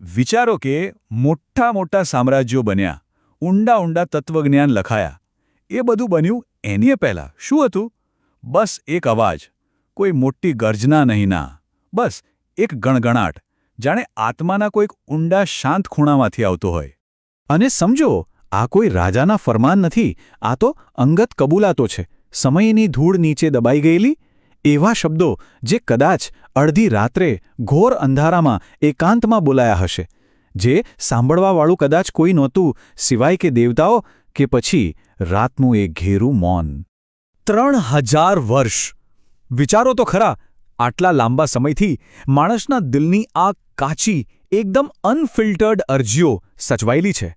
વિચારો કે મોટા મોટા સામ્રાજ્યો બન્યા, ઊંડા ઊંડા તત્વજ્ઞાન લખાયા. એ બધું બન્યું એની પહેલાં શું હતું? બસ એક અવાજ, કોઈ મોટી ગર્જના નહીં ના, બસ એક ગણગણાટ, જાણે આત્માના કોઈક ઊંડા શાંત ખૂણામાંથી આવતો હોય. અને સમજો, આ કોઈ રાજાના ફરમાન નથી, આ તો અંગત કબૂલાતો છે, સમયની ધૂળ નીચે દબાઈ ગયેલી એવા શબ્દો જે કદાચ અડધી રાત્રે ઘોર અંધારામાં એકાંતમાં બોલાયા હશે, જે સાંભળવાવાળું કદાચ કોઈ નહોતું સિવાય કે દેવતાઓ કે પછી રાતનું એ ઘેરું મૌન. 3000 વર્ષ! વિચારો તો ખરા, આટલા લાંબા સમયથી માણસના દિલની આ કાચી, એકદમ અનફિલ્ટર્ડ અરજીઓ સચવાયેલી છે.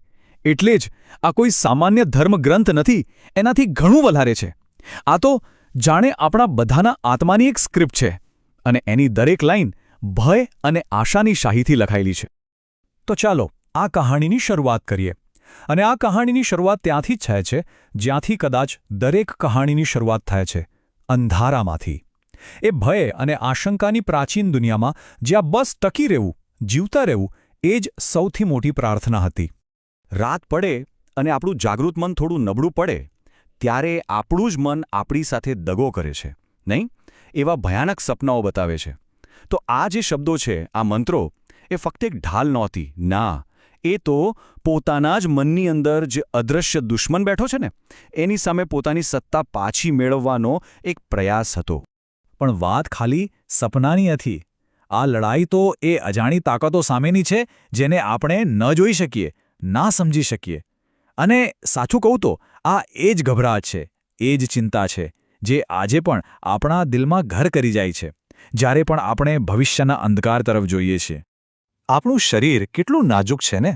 એટલે જ આ કોઈ સામાન્ય ધર્મગ્રંથ નથી, એનાથી ઘણું વધારે છે. આ તો જાણે આપણા બધાના આત્માની એક સ્ક્રિપ્ટ છે, અને એની દરેક લાઈન ભય અને આશાની શાહીથી લખાયેલી છે. તો ચાલો આ કહાણીની શરૂઆત કરીએ. અને આ કહાણીની શરૂઆત ત્યાંથી જ થાય છે જ્યાંથી કદાચ દરેક કહાણીની શરૂઆત થાય છે, અંધારામાંથી. એ ભય અને આશંકાની પ્રાચીન દુનિયામાં જ્યાં બસ ટકી રહેવું, જીવતા રહેવું એ જ સૌથી મોટી પ્રાર્થના હતી. રાત પડે અને આપણું જાગૃત મન થોડું નબળું પડે ત્યારે આપણું જ મન આપણી સાથે દગો કરે છે, નહીં? એવા ભયાનક સપનાઓ બતાવે છે. તો આ જે શબ્દો છે, આ મંત્રો, એ ફક્ત એક ઢાલ નહોતી, ના, એ તો પોતાના જ મનની અંદર જે અદૃશ્ય દુશ્મન બેઠો છે ને, એની સામે પોતાની સત્તા પાછી મેળવવાનો એક પ્રયાસ હતો. પણ વાત ખાલી સપનાની નથી. આ લડાઈ તો એ અજાણી તાકાતો સામેની છે જેને આપણે ન જોઈ શકીએ, ના સમજી શકીએ. અને સાચું કહું તો આ એ જ ગભરાટ છે, એ જ ચિંતા છે, જે આજે પણ આપણા દિલમાં ઘર કરી જાય છે જ્યારે પણ આપણે ભવિષ્યના અંધકાર તરફ જોઈએ છીએ. આપણું શરીર કેટલું નાજુક છે ને,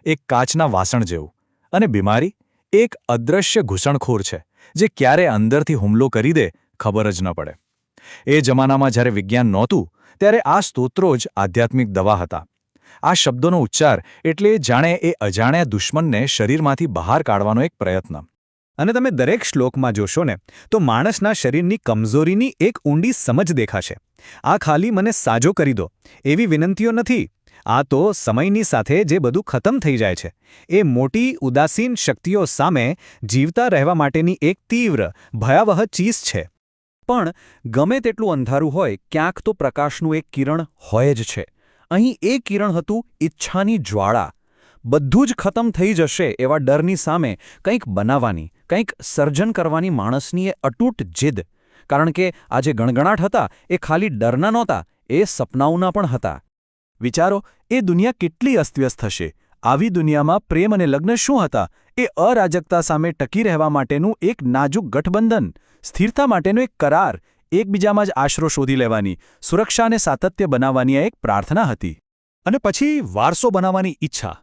એક કાચના વાસણ જેવું. અને બીમારી એક અદૃશ્ય ઘૂસણખોર છે જે ક્યારે અંદરથી હુમલો કરી દે ખબર જ ન પડે. એ જમાનામાં જ્યારે વિજ્ઞાન નહોતું ત્યારે આ સ્તોત્રો જ આધ્યાત્મિક દવા હતા. આ શબ્દોનો ઉચ્ચાર એટલે જાણે એ અજાણ્યા દુશ્મનને શરીરમાંથી બહાર કાઢવાનો એક પ્રયત્ન. અને તમે દરેક શ્લોકમાં જોશો ને તો માણસના શરીરની કમજોરીની એક ઊંડી સમજ દેખાશે. આ ખાલી મને સાજો કરી દો એવી વિનંતીઓ નથી. આ તો સમયની સાથે જે બધું ખતમ થઈ જાય છે એ મોટી ઉદાસીન શક્તિઓ સામે જીવતા રહેવા માટેની એક તીવ્ર, ભયાવહ ચીસ છે. પણ ગમે તેટલું અંધારું હોય, ક્યાંક તો પ્રકાશનું એક કિરણ હોય જ છે. અહીં એ કિરણ હતું ઈચ્છાની જ્વાળા. બધું જ ખતમ થઈ જશે એવા ડરની સામે કંઈક બનાવવાની, કંઈક સર્જન કરવાની માણસની એ અતૂટ જીદ. કારણ કે આ જે ગણગણાટ હતા એ ખાલી ડરના નહોતા, એ સપનાઓના પણ હતા. વિચારો, એ દુનિયા કેટલી અસ્તવ્યસ્ત હશે. આવી દુનિયામાં પ્રેમ અને લગ્ન શું હતા? એ અરાજકતા સામે ટકી રહેવા માટેનું એક નાજુક ગઠબંધન, સ્થિરતા માટેનો એક કરાર, એકબીજામાં જ આશરો શોધી લેવાની, સુરક્ષા અને સાતત્ય બનાવવાની એક પ્રાર્થના હતી. અને પછી વારસો બનાવવાની ઈચ્છા,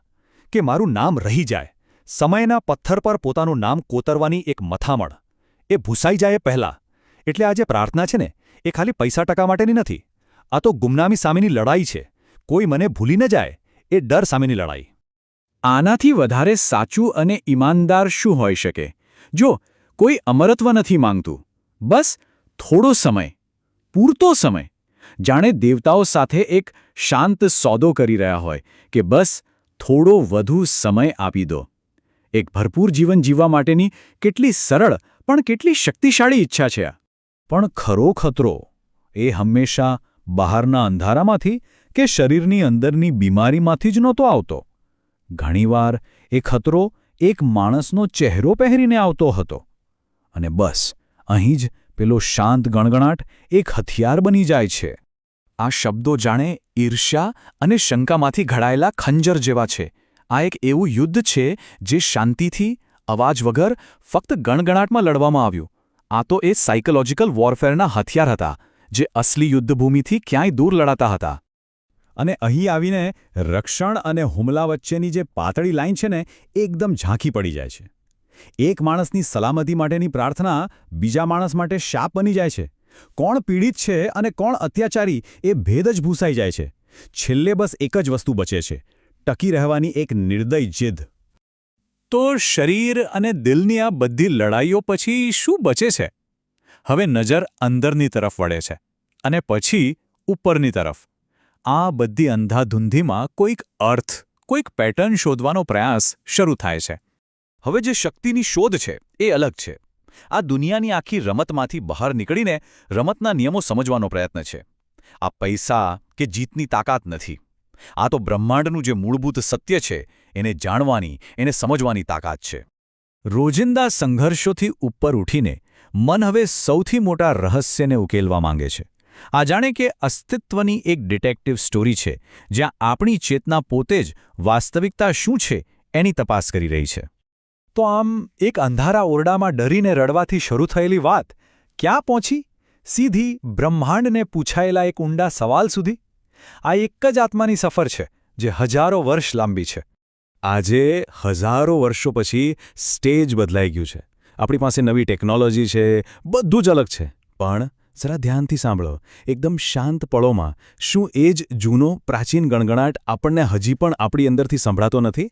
કે મારું નામ રહી જાય. સમયના પથ્થર પર પોતાનું નામ કોતરવાની એક મથામણ, એ ભૂસાઈ જાય પહેલાં. એટલે આ જે પ્રાર્થના છે ને, એ ખાલી પૈસા ટકા માટેની નથી. આ તો ગુમનામી સામેની લડાઈ છે. કોઈ મને ભૂલી ન જાય એ ડર સામેની લડાઈ. આનાથી વધારે સાચું અને ઈમાનદાર શું હોઈ શકે? જો કોઈ અમરત્વ નથી માંગતું, બસ થોડો સમય, પૂરતો સમય, જાણે દેવતાઓ સાથે એક શાંત સોદો કરી રહ્યા હોય કે બસ થોડો વધુ સમય આપી દો. એક ભરપૂર જીવન જીવવા માટેની કેટલી સરળ પણ કેટલી શક્તિશાળી ઈચ્છા છે આ. પણ ખરો ખતરો એ હંમેશા બહારના અંધારામાંથી કે શરીરની અંદરની બીમારીમાંથી જ નહોતો આવતો. ઘણીવાર એ ખતરો એક માણસનો ચહેરો પહેરીને આવતો હતો. અને બસ અહીં જ પેલો શાંત ગણગણાટ એક હથિયાર બની જાય છે. આ શબ્દો જાણે ઈર્ષ્યા અને શંકામાંથી ઘડાયેલા ખંજર જેવા છે. આ એક એવું યુદ્ધ છે જે શાંતિથી, અવાજ વગર, ફક્ત ગણગણાટમાં લડવામાં આવ્યું. આ તો એ સાયકોલોજીકલ વોરફેરના હથિયાર હતા જે અસલી યુદ્ધભૂમિથી ક્યાંય દૂર લડાતા હતા. અને અહીં આવીને રક્ષણ અને હુમલા વચ્ચેની જે પાતળી લાઈન છે ને, એકદમ ઝાંખી પડી જાય છે. એક માણસની સલામતી માટેની પ્રાર્થના બીજા માણસ માટે શાપ બની જાય છે. કોણ પીડિત છે અને કોણ અત્યાચારી એ ભેદ જ ભૂસાઈ જાય છે. છેલ્લે બસ એક જ વસ્તુ બચે છે, ટકી રહેવાની એક નિર્દય જીદ. તો શરીર અને દિલની આ બધી લડાઈઓ પછી શું બચે છે? હવે નજર અંદરની તરફ વળે છે, અને પછી ઉપરની તરફ. આ બધી અંધાધૂંધીમાં કોઈક અર્થ કોઈક પેટર્ન શોધવાનો પ્રયાસ શરૂ થાય છે. હવે જે શક્તિની શોધ છે એ અલગ છે. આ દુનિયાની આખી રમતમાંથી બહાર નીકળીને રમતના નિયમો સમજવાનો પ્રયત્ન છે. આ પૈસા કે જીતની તાકાત નથી. આ તો બ્રહ્માંડનું જે મૂળભૂત સત્ય છે એને જાણવાની, એને સમજવાની તાકાત છે. રોજિંદા સંઘર્ષોથી ઉપર ઉઠીને મન હવે સૌથી મોટા રહસ્યને ઉકેલવા માંગે છે. આ જાણે કે અસ્તિત્વની એક ડિટેક્ટિવ સ્ટોરી છે, જ્યાં આપણી ચેતના પોતે જ વાસ્તવિકતા શું છે એની તપાસ કરી રહી છે. તો આમ એક અંધારા ઓરડામાં ડરીને રડવાથી શરૂ થયેલી વાત ક્યાં પહોંચી? સીધી બ્રહ્માંડને પૂછાયેલા એક ઊંડા સવાલ સુધી. આ એક જ આત્માની સફર છે જે હજારો વર્ષ લાંબી છે. આજે હજારો વર્ષો પછી સ્ટેજ બદલાઈ ગયું છે. આપણી પાસે નવી ટેકનોલોજી છે, બધું જ અલગ છે. પણ જરા ધ્યાનથી સાંભળો, એકદમ શાંત પળોમાં શું એ જ જૂનો પ્રાચીન ગણગણાટ આપણને હજી પણ આપણી અંદરથી સંભળાતો નથી?